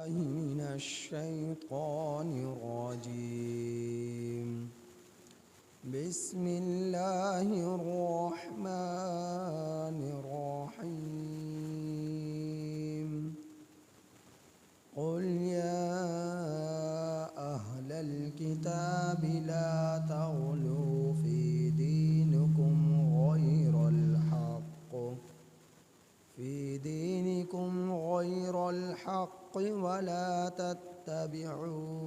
من الشيطان الرجيم. بسم الله الرحمن الرحيم. قل يا أهل الكتاب لا تغلوا في دينكم غير الحق ولا تتبعوا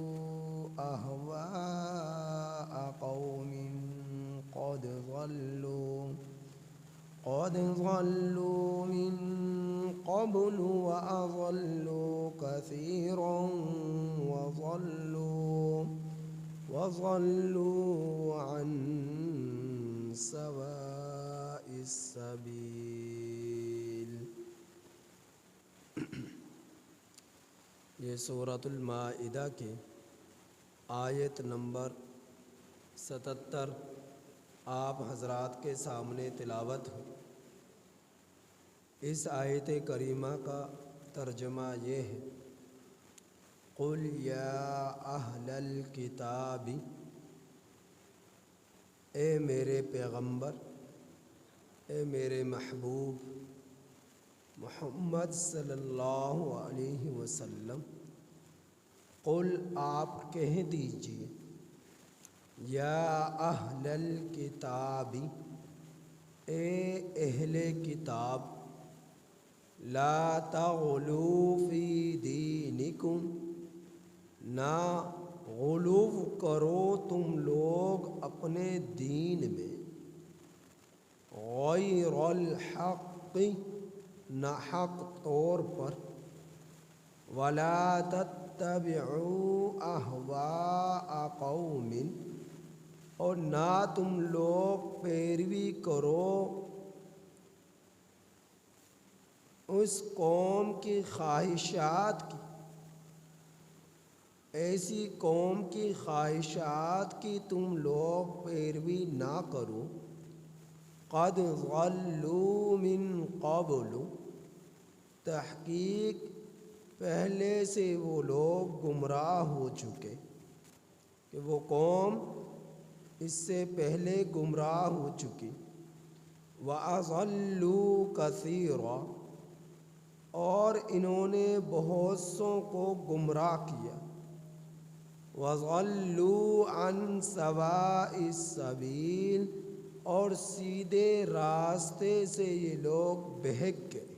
أهواء قوم قد ضلوا من قبل وأضلوا كثيرا وضلوا عن سواء السبيل. یہ سورۃ المائدہ کی آیت نمبر 77 آپ حضرات کے سامنے تلاوت ہو۔ اس آیت کریمہ کا ترجمہ یہ ہے: قل یا اہل الکتاب، اے میرے پیغمبر، اے میرے محبوب محمد صلی اللہ علیہ وسلم، قل آپ کہہ دیجئے، یا اہل الکتاب، اے اہل کتاب، لا تغلوا فی دینکم، نہ غلو کرو تم لوگ اپنے دین میں، غیر الحق، نہ حق طور پر، ولا تتبعوا اہواء قوم، اور نہ تم لوگ پیروی کرو اس قوم کی خواہشات کی، ایسی قوم کی خواہشات کی تم لوگ پیروی نہ کرو، قد ضلوا من قبل، تحقیق پہلے سے وہ لوگ گمراہ ہو چکے، کہ وہ قوم اس سے پہلے گمراہ ہو چکی، وَأَضَلُّوا كَثِيرًا، اور انہوں نے بہت سوں کو گمراہ کیا، وَضَلُّوا عَن سَوَاءِ السَّبِيلِ، اور سیدھے راستے سے یہ لوگ بہک گئے۔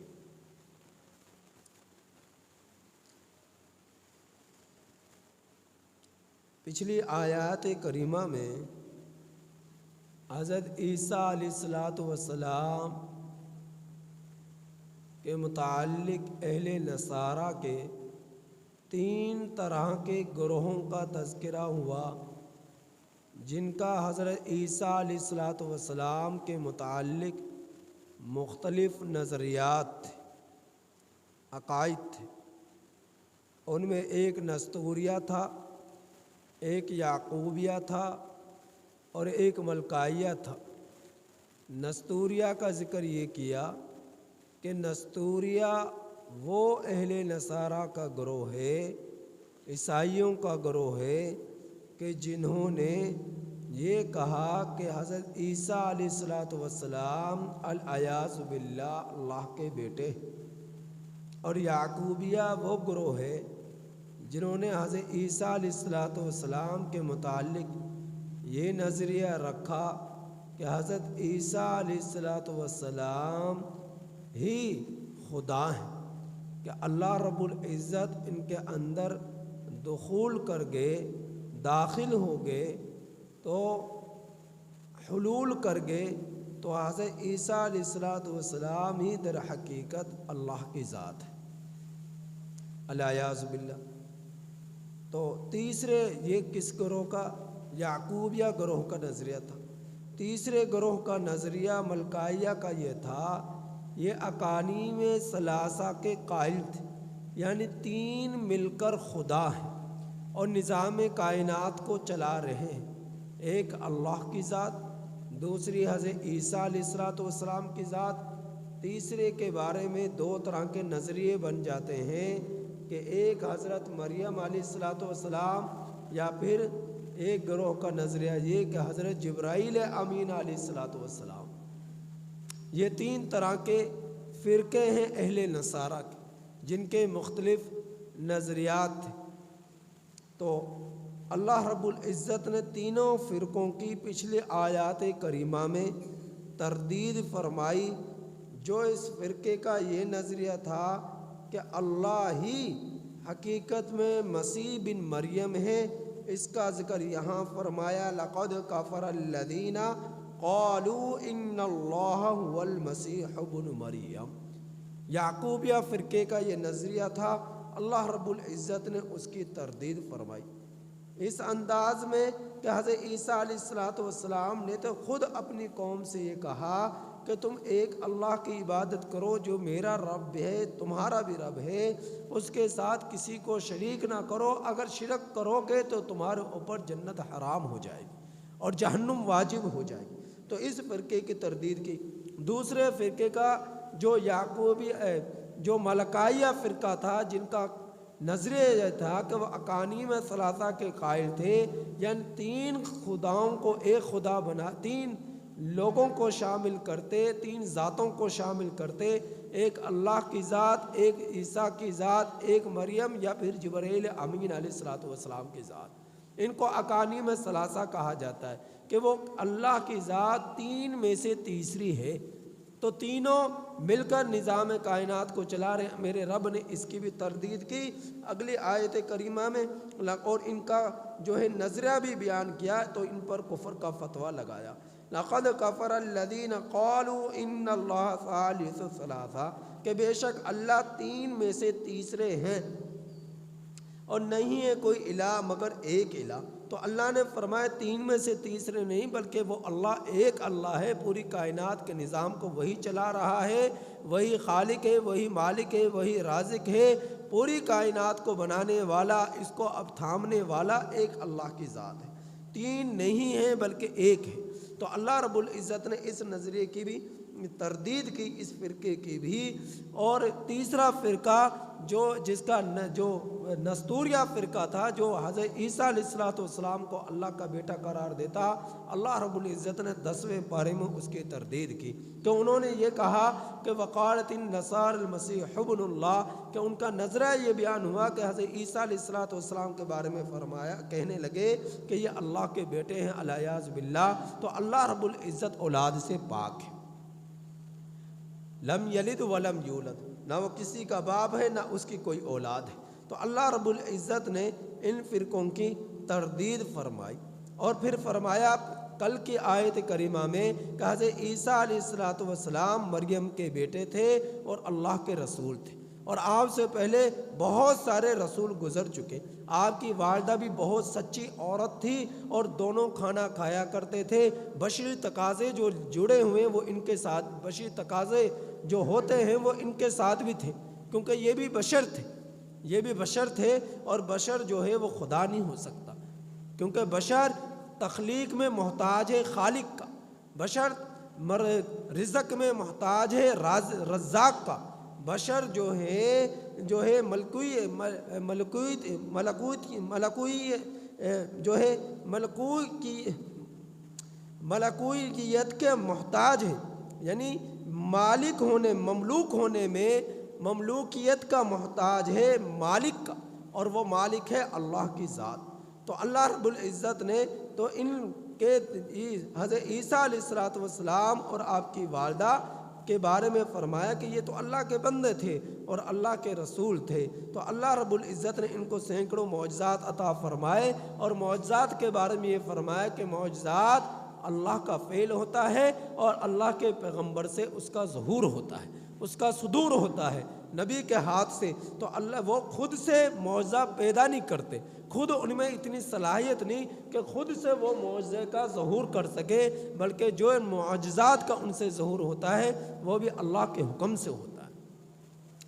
پچھلی آیات کریمہ میں حضرت عیسیٰ علیہ السلام کے متعلق اہل نصارہ کے 3 طرح کے گروہوں کا تذکرہ ہوا، جن کا حضرت عیسیٰ علیہ السلام کے متعلق مختلف نظریات تھے، عقائد تھے۔ ان میں ایک نستوریہ تھا، ایک یعقوبیہ تھا، اور ایک ملکائیہ تھا۔ نستوریہ کا ذکر یہ کیا کہ نستوریہ وہ اہل نصارہ کا گروہ ہے، عیسائیوں کا گروہ ہے، کہ جنہوں نے یہ کہا کہ حضرت عیسیٰ علیہ السلام العیاذ باللہ اللہ کے بیٹے، اور یعقوبیہ وہ گروہ ہے جنہوں نے حضرت عیسیٰ علیہ السلام کے متعلق یہ نظریہ رکھا کہ حضرت عیسیٰ علیہ السلام ہی خدا ہیں، کہ اللہ رب العزت ان کے اندر دخول کر گئے، داخل ہو گئے، تو حلول کر گئے، تو حضرت عیسیٰ علیہ السلام ہی در حقیقت اللہ کی ذات ہے، الیاذ باللہ۔ تو تیسرے، یہ کس گروہ کا؟ یعقوبیہ گروہ کا نظریہ تھا۔ تیسرے گروہ کا نظریہ ملکائیہ کا یہ تھا، یہ اقانیم ثلاثہ کے قائل تھے، یعنی 3 مل کر خدا ہیں اور نظام کائنات کو چلا رہے ہیں۔ ایک اللہ کی ذات، دوسری حضرت عیسیٰ علیہ السلام کی ذات، تیسرے کے بارے میں 2 طرح کے نظریے بن جاتے ہیں کہ ایک حضرت مریم علیہ الصلوۃ والسلام یا پھر ایک گروہ کا نظریہ یہ کہ حضرت جبرائیل امین علیہ الصلوۃ والسلام. یہ تین طرح کے فرقے ہیں اہل نصارہ کے جن کے مختلف نظریات تھے. تو اللہ رب العزت نے تینوں فرقوں کی پچھلے آیات کریمہ میں تردید فرمائی. جو اس فرقے کا یہ نظریہ تھا کہ اللہ ہی حقیقت میں مسیح بن مریم ہے، اس کا ذکر یہاں فرمایا لقد کفر الذین قالوا ان اللہ هو المسیح ابن مریم. یعقوبیہ فرقے کا یہ نظریہ تھا، اللہ رب العزت نے اس کی تردید فرمائی اس انداز میں کہ حضرت عیسیٰ علیہ الصلوۃ والسلام نے تو خود اپنی قوم سے یہ کہا کہ تم ایک اللہ کی عبادت کرو جو میرا رب ہے تمہارا بھی رب ہے، اس کے ساتھ کسی کو شریک نہ کرو، اگر شرک کرو گے تو تمہارے اوپر جنت حرام ہو جائے گی اور جہنم واجب ہو جائے گی. تو اس فرقے کی تردید کی. دوسرے فرقے کا جو یعقوبی جو ملکائیہ فرقہ تھا جن کا نظریہ یہ تھا کہ وہ اقانیم ثلاثہ کے قائل تھے، یعنی تین خداؤں کو ایک خدا بنا، تین لوگوں کو شامل کرتے، تین ذاتوں کو شامل کرتے، ایک اللہ کی ذات، ایک عیسیٰ کی ذات، ایک مریم یا پھر جبرائیل امین علیہ الصلوۃ والسلام کی ذات. ان کو اقانیم ثلاثہ کہا جاتا ہے کہ وہ اللہ کی ذات تین میں سے تیسری ہے. تو تینوں مل کر نظام کائنات کو چلا رہے ہیں. میرے رب نے اس کی بھی تردید کی اگلی آیت کریمہ میں، اور ان کا جو ہے نظریہ بھی بیان کیا تو ان پر کفر کا فتویٰ لگایا. لقد کفر الذین قالوا ان اللہ ثالث ثلاثہ، کہ بے شک اللہ تین میں سے تیسرے ہیں اور نہیں ہے کوئی الہ مگر ایک الہ. تو اللہ نے فرمایا تین میں سے تیسرے نہیں بلکہ وہ اللہ ایک اللہ ہے، پوری کائنات کے نظام کو وہی چلا رہا ہے، وہی خالق ہے، وہی مالک ہے، وہی رازق ہے. پوری کائنات کو بنانے والا، اس کو اب تھامنے والا ایک اللہ کی ذات ہے، تین نہیں ہے بلکہ ایک ہے. تو اللہ رب العزت نے اس نظریے کی بھی تردید کی، اس فرقے کی بھی. اور تیسرا فرقہ جس کا جو نستوریہ فرقہ تھا، جو حضرت عیسیٰ علیہ الصلوۃ والسلام کو اللہ کا بیٹا قرار دیتا، اللہ رب العزت نے 10ویں پارے میں اس کی تردید کی کہ انہوں نے یہ کہا کہ وقالت النصارى المسیح ابن اللہ، کہ ان کا نظریہ یہ بیان ہوا کہ حضرت عیسیٰ علیہ الصلوۃ والسلام کے بارے میں فرمایا، کہنے لگے کہ یہ اللہ کے بیٹے ہیں علیاذ باللہ. تو اللہ رب العزت اولاد سے پاک ہے، لم یلد ولم یولد، نہ وہ کسی کا باپ ہے نہ اس کی کوئی اولاد ہے. تو اللہ رب العزت نے ان فرقوں کی تردید فرمائی. اور پھر فرمایا کل کی آیت کریمہ میں کہ حضرت عیسیٰ علیہ الصلوۃ والسلام مریم کے بیٹے تھے اور اللہ کے رسول تھے، اور آپ سے پہلے بہت سارے رسول گزر چکے. آپ کی والدہ بھی بہت سچی عورت تھی اور دونوں کھانا کھایا کرتے تھے. بشری تقاضے جو جڑے ہوئے وہ ان کے ساتھ، بشری تقاضے جو ہوتے ہیں وہ ان کے ساتھ بھی تھے، کیونکہ یہ بھی بشر تھے، یہ بھی بشر تھے. اور بشر جو ہے وہ خدا نہیں ہو سکتا، کیونکہ بشر تخلیق میں محتاج ہے خالق کا، بشر رزق میں محتاج ہے رزاق کا. بشر جو ہے ملکویت کے محتاج ہے، یعنی مالک ہونے، مملوک ہونے میں مملوکیت کا محتاج ہے مالک کا، اور وہ مالک ہے اللہ کی ذات. تو اللہ رب العزت نے تو ان کے حضرت عیسیٰ علیہ الصلوۃ والسلام اور آپ کی والدہ کے بارے میں فرمایا کہ یہ تو اللہ کے بندے تھے اور اللہ کے رسول تھے. تو اللہ رب العزت نے ان کو سینکڑوں معجزات عطا فرمائے، اور معجزات کے بارے میں یہ فرمایا کہ معجزات اللہ کا فعل ہوتا ہے اور اللہ کے پیغمبر سے اس کا ظہور ہوتا ہے، اس کا صدور ہوتا ہے نبی کے ہاتھ سے. تو اللہ وہ خود سے معجزہ پیدا نہیں کرتے، خود ان میں اتنی صلاحیت نہیں کہ خود سے وہ معجزے کا ظہور کر سکے، بلکہ جو معجزات کا ان سے ظہور ہوتا ہے وہ بھی اللہ کے حکم سے ہوتا ہے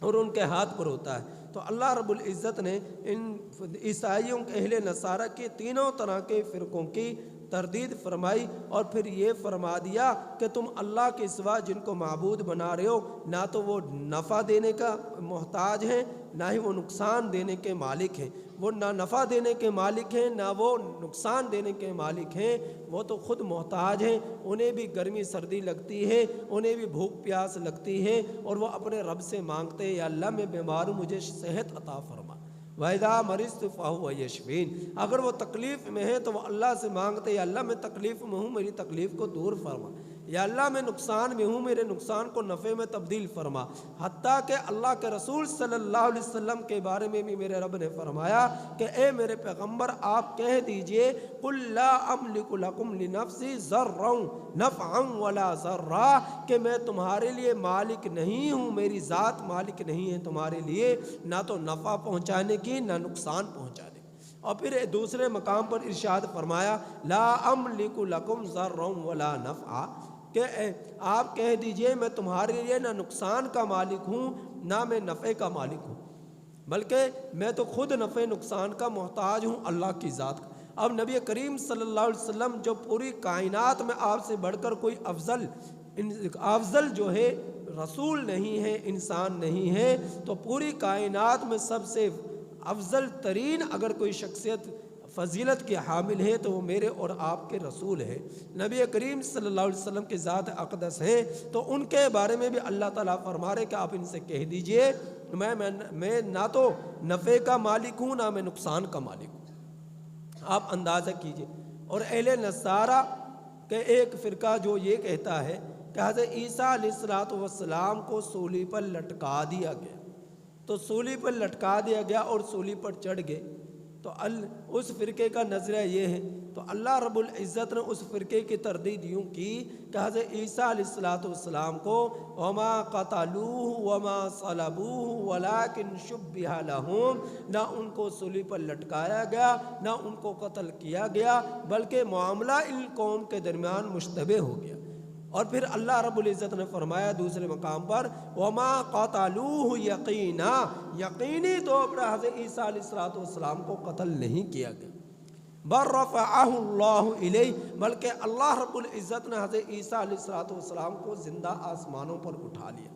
اور ان کے ہاتھ پر ہوتا ہے. تو اللہ رب العزت نے ان عیسائیوں کے اہل نصارہ کی تینوں طرح کے فرقوں کی تردید فرمائی اور پھر یہ فرما دیا کہ تم اللہ کے سوا جن کو معبود بنا رہے ہو نہ تو وہ نفع دینے کا محتاج ہیں نہ ہی وہ نقصان دینے کے مالک ہیں، وہ نہ نفع دینے کے مالک ہیں نہ وہ نقصان دینے کے مالک ہیں، وہ تو خود محتاج ہیں، انہیں بھی گرمی سردی لگتی ہے، انہیں بھی بھوک پیاس لگتی ہے اور وہ اپنے رب سے مانگتے ہیں یا اللہ میں بیمار ہوں مجھے صحت عطا فرما، وَإِذَا مَرِضْتُ فَهُوَ يَشْفِينِ، اگر وہ تکلیف میں ہیں تو وہ اللہ سے مانگتے یا اللہ میں تکلیف میں ہوں میری تکلیف کو دور فرما، یا اللہ میں نقصان میں ہوں میرے نقصان کو نفع میں تبدیل فرما، حتیٰ کہ اللہ کے رسول صلی اللہ علیہ وسلم کے بارے میں بھی میرے رب نے فرمایا کہ اے میرے پیغمبر آپ کہہ دیجئے قُلْ لَا أَمْلِكُ لَكُمْ لِنَفْسِي ضَرًّا نَفْعًا وَلَا ضَرًّا، کہ میں تمہارے لیے مالک نہیں ہوں، میری ذات مالک نہیں ہے تمہارے لیے نہ تو نفع پہنچانے کی نہ نقصان پہنچانے کی۔ اور پھر دوسرے مقام پر ارشاد فرمایا لا املک لکم ضرا ولا نفعا، کہ آپ کہہ دیجئے میں تمہارے لیے نہ نقصان کا مالک ہوں نہ میں نفع کا مالک ہوں، بلکہ میں تو خود نفع نقصان کا محتاج ہوں اللہ کی ذات کا۔ اب نبی کریم صلی اللہ علیہ وسلم جو پوری کائنات میں آپ سے بڑھ کر کوئی افضل جو ہے رسول نہیں ہے انسان نہیں ہے، تو پوری کائنات میں سب سے افضل ترین اگر کوئی شخصیت فضیلت کے حامل ہے تو وہ میرے اور آپ کے رسول ہے، نبی کریم صلی اللہ علیہ وسلم کے ذات اقدس ہے، تو ان کے بارے میں بھی اللہ تعالیٰ فرما رہے کہ آپ ان سے کہہ دیجئے میں نہ تو نفع کا مالک ہوں نہ میں نقصان کا مالک ہوں۔ آپ اندازہ کیجئے، اور اہل نصارہ کے ایک فرقہ جو یہ کہتا ہے کہ حضرت عیسیٰ علیہ السلام کو سولی پر لٹکا دیا گیا، تو سولی پر لٹکا دیا گیا اور سولی پر چڑھ گئے، تو اس فرقے کا نظریہ یہ ہے، تو اللہ رب العزت نے اس فرقے کی تردید یوں کی کہ حضرت عیسیٰ علیہ السلام کو وما قتلوہ وما صلبوہ ولکن شبہ لہم، نہ ان کو سولی پر لٹکایا گیا نہ ان کو قتل کیا گیا، بلکہ معاملہ ان قوم کے درمیان مشتبہ ہو گیا۔ اور پھر اللہ رب العزت نے فرمایا دوسرے مقام پر وما قتلوہ یقینا، یقینی طور پر حضرت عیسیٰ علیہ السلام کو قتل نہیں کیا گیا، بل رفعہ اللہ الیہ، بلکہ اللہ رب العزت نے حضرت عیسیٰ علیہ السلام کو زندہ آسمانوں پر اٹھا لیا۔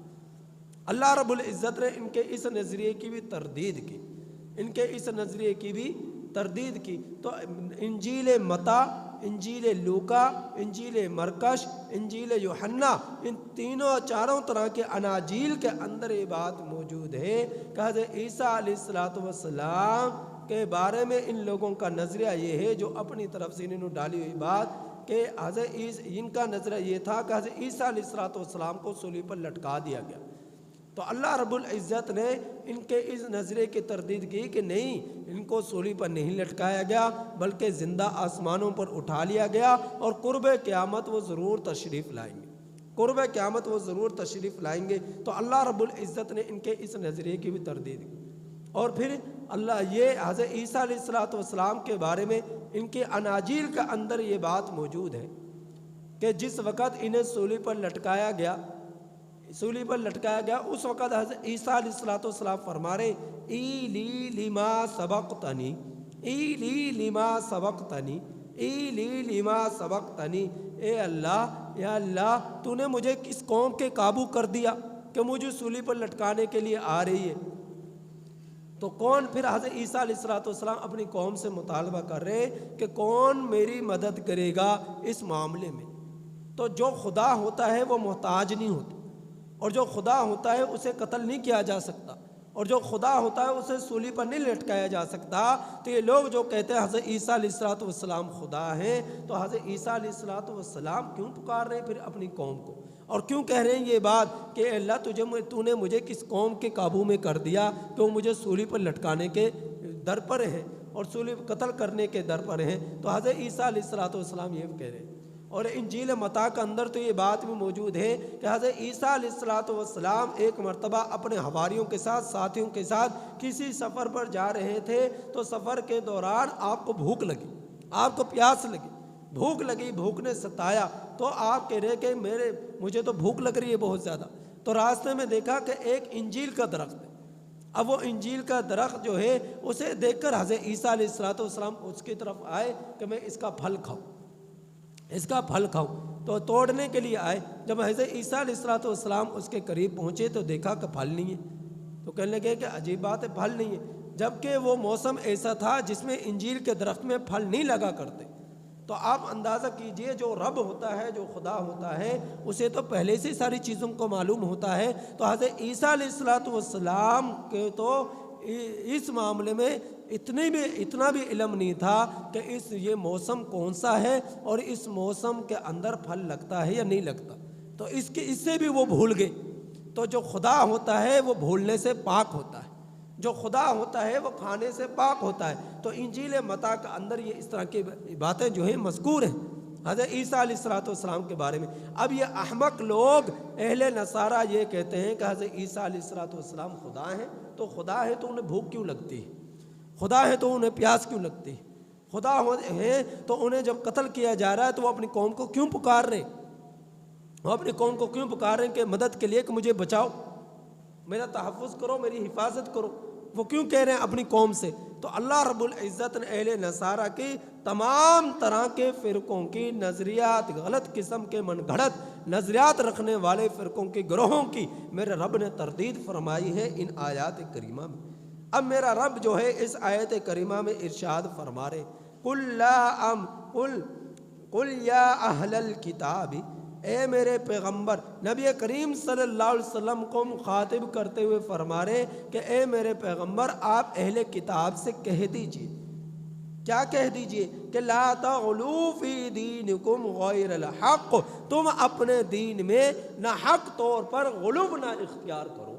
اللہ رب العزت نے ان کے اس نظریے کی بھی تردید کی، ان کے اس نظریے کی بھی تردید کی، تو انجیل متی، انجیل لوکا، انجیل مرکش، انجیل یوحنا، ان چاروں طرح کے اناجیل کے اندر یہ بات موجود ہے کہ حضرت عیسیٰ علیہ السلام کے بارے میں ان لوگوں کا نظریہ یہ ہے جو اپنی طرف سے انہوں نے ڈالی ہوئی بات کہ ان کا نظریہ یہ تھا کہ حضرت عیسیٰ علیہ السلام کو صلیب پر لٹکا دیا گیا، تو اللہ رب العزت نے ان کے اس نظریے کی تردید کی کہ نہیں، ان کو صلیب پر نہیں لٹکایا گیا بلکہ زندہ آسمانوں پر اٹھا لیا گیا، اور قرب قیامت وہ ضرور تشریف لائیں گے، قرب قیامت وہ ضرور تشریف لائیں گے۔ تو اللہ رب العزت نے ان کے اس نظریے کی بھی تردید کی، اور پھر اللہ یہ حضرت عیسیٰ علیہ السلام کے بارے میں ان کے اناجیل کے اندر یہ بات موجود ہے کہ جس وقت انہیں صلیب پر لٹکایا گیا اس وقت حضرت عیسیٰ علیہ السلام فرما رہے ایلی لما سبقتنی، ایلی لما سبقتنی، ایلی لما سبقتنی، اے اللہ، یا اللہ تو نے مجھے کس قوم کے قابو کر دیا کہ مجھے صلیب پر لٹکانے کے لیے آ رہی ہے۔ تو کون پھر حضرت عیسیٰ علیہ السلام اپنی قوم سے مطالبہ کر رہے کہ کون میری مدد کرے گا اس معاملے میں؟ تو جو خدا ہوتا ہے وہ محتاج نہیں ہوتا، اور جو خدا ہوتا ہے اسے قتل نہیں کیا جا سکتا، اور جو خدا ہوتا ہے اسے صلیب پر نہیں لٹکایا جا سکتا۔ تو یہ لوگ جو کہتے ہیں حضرت عیسیٰ علیہ السلام خدا ہیں، تو حضرت عیسیٰ علیہ السلام کیوں پکار رہے ہیں پھر اپنی قوم کو، اور کیوں کہہ رہے ہیں یہ بات کہ اللہ تو نے مجھے کس قوم کے قابو میں کر دیا کہ وہ مجھے صلیب پر لٹکانے کے در پر ہیں اور صلیب قتل کرنے کے در پر ہیں؟ تو حضرت عیسیٰ علیہ السلام یہ کہہ رہے ہیں، اور انجیل متی کے اندر تو یہ بات بھی موجود ہے کہ حضرت عیسیٰ علیہ السلام ایک مرتبہ اپنے حواریوں کے ساتھ، ساتھیوں کے ساتھ کسی سفر پر جا رہے تھے، تو سفر کے دوران آپ کو بھوک لگی، آپ کو پیاس لگی، بھوک نے ستایا، تو آپ کہہ رہے کہ مجھے تو بھوک لگ رہی ہے بہت زیادہ، تو راستے میں دیکھا کہ ایک انجیل کا درخت ہے، اب وہ انجیل کا درخت جو ہے اسے دیکھ کر حضرت عیسیٰ علیہ السلام اس کی طرف آئے کہ میں اس کا پھل کھاؤں، اس کا پھل کھاؤ۔ تو توڑنے کے لیے آئے، جب حضرت عیسیٰ علیہ السلام اس کے قریب پہنچے تو دیکھا کہ پھل نہیں ہے، تو کہنے لگے کہ عجیب بات ہے، پھل نہیں ہے، جبکہ وہ موسم ایسا تھا جس میں انجیل کے درخت میں پھل نہیں لگا کرتے۔ تو آپ اندازہ کیجئے، جو رب ہوتا ہے، جو خدا ہوتا ہے، اسے تو پہلے سے ساری چیزوں کو معلوم ہوتا ہے۔ تو حضرت عیسیٰ علیہ السلام کے تو اس معاملے میں اتنا بھی علم نہیں تھا کہ یہ موسم کون سا ہے اور اس موسم کے اندر پھل لگتا ہے یا نہیں لگتا، تو اس سے بھی وہ بھول گئے۔ تو جو خدا ہوتا ہے وہ بھولنے سے پاک ہوتا ہے، جو خدا ہوتا ہے وہ کھانے سے پاک ہوتا ہے۔ تو انجیل متی کے اندر یہ اس طرح کی باتیں جو ہیں مذکور ہیں حضرت عیسیٰ علیہ السلام کے بارے میں۔ اب یہ احمق لوگ اہل نصارہ یہ کہتے ہیں کہ حضرت عیسیٰ علیہ السلام خدا ہیں، تو خدا ہے تو انہیں بھوک کیوں لگتی ہے؟ خدا ہے تو انہیں پیاس کیوں لگتی ہے؟ خدا ہے تو انہیں جب قتل کیا جا رہا ہے تو وہ اپنی قوم کو کیوں پکار رہے؟ وہ اپنی قوم کو کیوں پکار رہے ہیں کہ مدد کے لیے کہ مجھے بچاؤ، میرا تحفظ کرو، میری حفاظت کرو؟ وہ کیوں کہہ رہے ہیں اپنی قوم سے؟ تو اللہ رب العزت نے اہل نصارہ کی تمام طرح کے فرقوں کی نظریات، غلط قسم کے من گھڑت نظریات رکھنے والے فرقوں کی گروہوں کی میرے رب نے تردید فرمائی ہے ان آیات کریمہ میں۔ اب میرا رب جو ہے اس آیت کریمہ میں ارشاد فرما رہے، قل یا اہل الکتاب، اے میرے پیغمبر، نبی کریم صلی اللہ علیہ وسلم کو مخاطب کرتے ہوئے فرما رہے کہ اے میرے پیغمبر آپ اہل کتاب سے کہہ دیجئے، کیا کہہ دیجئے کہ لا تغلو فی دینکم غیر الحق، تم اپنے دین میں نہ حق طور پر غلو نہ اختیار کرو،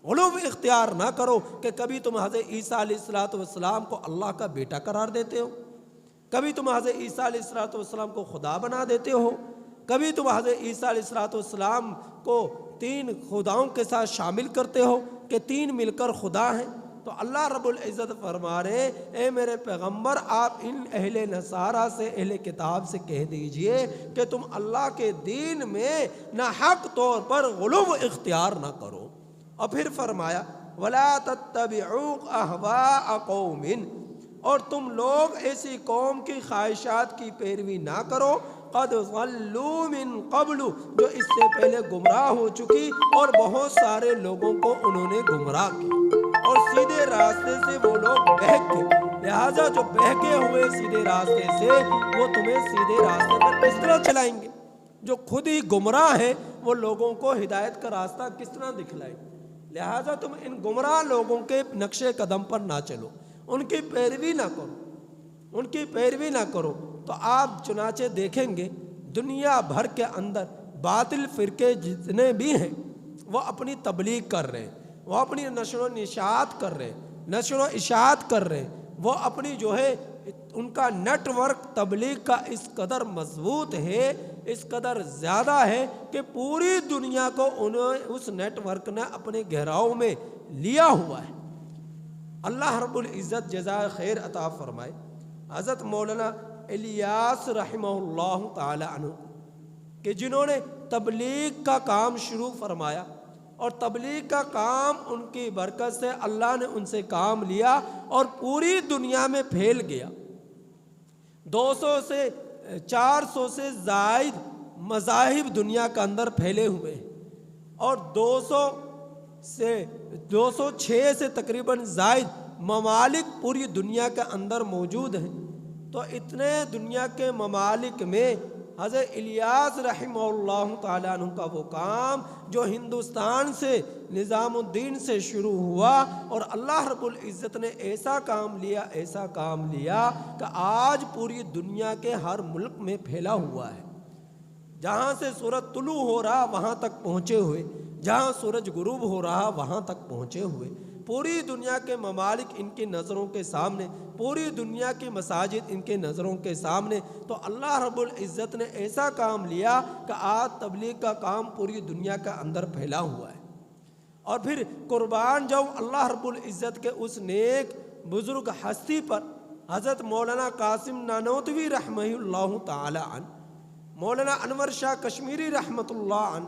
غلو اختیار نہ کرو کہ کبھی تم حضرت عیسیٰ علیہ السلام کو اللہ کا بیٹا قرار دیتے ہو، کبھی تم حضرت عیسیٰ علیہ السلام کو خدا بنا دیتے ہو، کبھی تم حضرت عیسیٰ علیہ السلام کو 3 خداؤں کے ساتھ شامل کرتے ہو کہ 3 مل کر خدا ہیں۔ تو اللہ رب العزت فرما رہے اے میرے پیغمبر آپ ان اہل نصارہ سے، اہل کتاب سے کہہ دیجئے کہ تم اللہ کے دین میں نہ حق طور پر غلو اختیار نہ کرو۔ اور پھر فرمایا وَلَا تَتَّبِعُوا أَهْوَاءَ قَوْمٍ، اور تم لوگ ایسی قوم کی خواہشات کی پیروی نہ کرو قد ضلوا من قبل، جو اس سے پہلے گمراہ ہو چکی اور بہت سارے لوگوں کو انہوں نے گمراہ کیا اور سیدھے راستے سے وہ لوگ بہک گئے۔ لہٰذا جو بہکے ہوئے سیدھے راستے سے، وہ تمہیں سیدھے راستے پر کس طرح چلائیں گے؟ جو خود ہی گمراہ ہیں وہ لوگوں کو ہدایت کا راستہ کس طرح دکھلائیں؟ لہٰذا تم ان گمراہ لوگوں کے نقش قدم پر نہ چلو، ان کی پیروی نہ کرو، ان کی پیروی نہ کرو۔ تو آپ چنانچہ دیکھیں گے دنیا بھر کے اندر باطل فرقے جتنے بھی ہیں وہ اپنی تبلیغ کر رہے ہیں، وہ اپنی نشر و نشاعت کر رہے ہیں، نشر و اشاعت کر رہے ہیں، وہ اپنی جو ہے ان کا نیٹ ورک تبلیغ کا اس قدر مضبوط ہے، اس قدر زیادہ ہے کہ پوری دنیا کو انہیں اس نیٹ ورک نے اپنے گھیراؤ میں لیا ہوا ہے۔ اللہ رب العزت جزائے خیر عطا فرمائے۔ حضرت مولانا الیاس رحمہ اللہ تعالی عنہ کہ جنہوں نے تبلیغ کا کام شروع فرمایا اور تبلیغ کا کام ان کی برکت سے اللہ نے ان سے کام لیا اور پوری دنیا میں پھیل گیا۔ 200 سے 400 سے زائد مذاہب دنیا کے اندر پھیلے ہوئے ہیں اور 206 سے تقریباً زائد ممالک پوری دنیا کے اندر موجود ہیں۔ تو اتنے دنیا کے ممالک میں حضرت الیاس رحمہ اللہ تعالیٰ عنہ کا وہ کام جو ہندوستان سے نظام الدین سے شروع ہوا اور اللہ رب العزت نے ایسا کام لیا کہ آج پوری دنیا کے ہر ملک میں پھیلا ہوا ہے۔ جہاں سے سورج طلوع ہو رہا وہاں تک پہنچے ہوئے، جہاں سورج غروب ہو رہا وہاں تک پہنچے ہوئے، پوری دنیا کے ممالک ان کی نظروں کے سامنے، پوری دنیا کی مساجد ان کے نظروں کے سامنے۔ تو اللہ رب العزت نے ایسا کام لیا کہ آج تبلیغ کا کام پوری دنیا کے اندر پھیلا ہوا ہے۔ اور پھر قربان جاؤں اللہ رب العزت کے اس نیک بزرگ ہستی پر، حضرت مولانا قاسم نانوتوی رحمہ اللہ تعالی عنہ، مولانا انور شاہ کشمیری رحمۃ اللہ عنہ،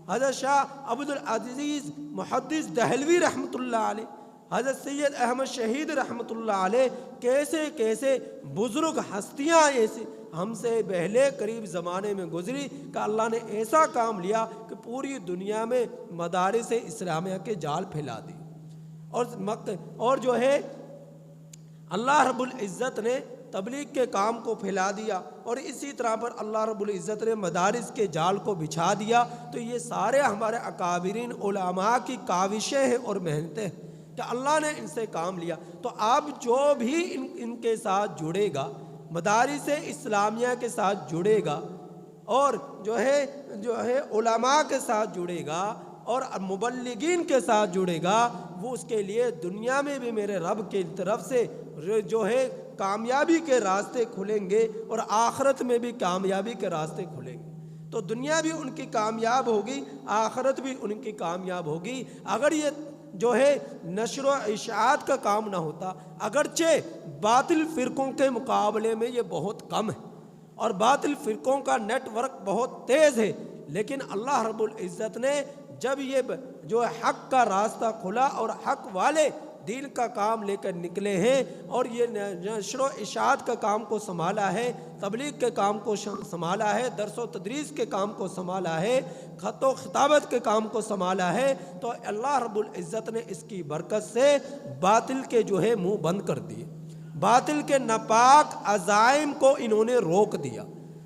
حضرت شاہ عبدالعزیز محدث دہلوی رحمۃ اللہ علیہ، حضرت سید احمد شہید رحمۃ اللہ علیہ کیسے کیسے بزرگ ہستیاں ایسی ہم سے پہلے قریب زمانے میں گزری کہ اللہ نے ایسا کام لیا کہ پوری دنیا میں مدارس اسلامیہ کے جال پھیلا دی، اور جو ہے اللہ رب العزت نے تبلیغ کے کام کو پھیلا دیا، اور اسی طرح پر اللہ رب العزت نے مدارس کے جال کو بچھا دیا۔ تو یہ سارے ہمارے اکابرین علماء کی کاوشیں ہیں اور محنتیں ہیں کہ اللہ نے ان سے کام لیا۔ تو اب جو بھی ان کے ساتھ جڑے گا، مدارس اسلامیہ کے ساتھ جڑے گا، اور جو ہے علماء کے ساتھ جڑے گا اور مبلغین کے ساتھ جڑے گا، وہ اس کے لیے دنیا میں بھی میرے رب کی طرف سے جو ہے کامیابی کے راستے کھلیں گے، اور آخرت میں بھی کامیابی کے راستے کھلیں گے۔ تو دنیا بھی ان کی کامیاب ہوگی، آخرت بھی ان کی کامیاب ہوگی۔ اگر یہ جو ہے نشر و اشاعت کا کام نہ ہوتا، اگرچہ باطل فرقوں کے مقابلے میں یہ بہت کم ہے اور باطل فرقوں کا نیٹ ورک بہت تیز ہے، لیکن اللہ رب العزت نے جب یہ جو حق کا راستہ کھلا اور حق والے دین کا کام لے کر نکلے ہیں، اور یہ نشر و اشاعت کا کام کو سنبھالا ہے، تبلیغ کے کام کو سنبھالا ہے، درس و تدریس کے کام کو سنبھالا ہے، خط و خطابت کے کام کو سنبھالا ہے، تو اللہ رب العزت نے اس کی برکت سے باطل کے جو ہے منہ بند کر دیے، باطل کے ناپاک عزائم کو انہوں نے روک دیا۔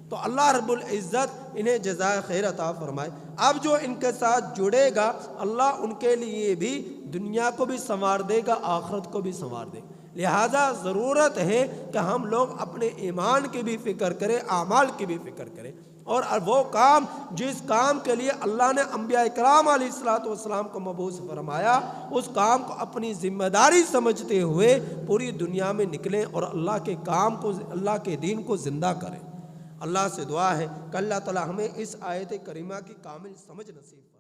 تو اللہ رب العزت انہیں جزائے خیر عطا فرمائے۔ اب جو ان کے ساتھ جڑے گا، اللہ ان کے لیے بھی دنیا کو بھی سنوار دے گا، آخرت کو بھی سنوار دے گا۔ لہذا ضرورت ہے کہ ہم لوگ اپنے ایمان کی بھی فکر کریں، اعمال کی بھی فکر کریں، اور وہ کام جس کام کے لیے اللہ نے انبیاء کرام علیہ الصلوۃ والسلام کو مبعوث فرمایا، اس کام کو اپنی ذمہ داری سمجھتے ہوئے پوری دنیا میں نکلیں اور اللہ کے کام کو، اللہ کے دین کو زندہ کریں۔ اللہ سے دعا ہے کہ اللہ تعالی ہمیں اس آیت کریمہ کی کامل سمجھ نصیب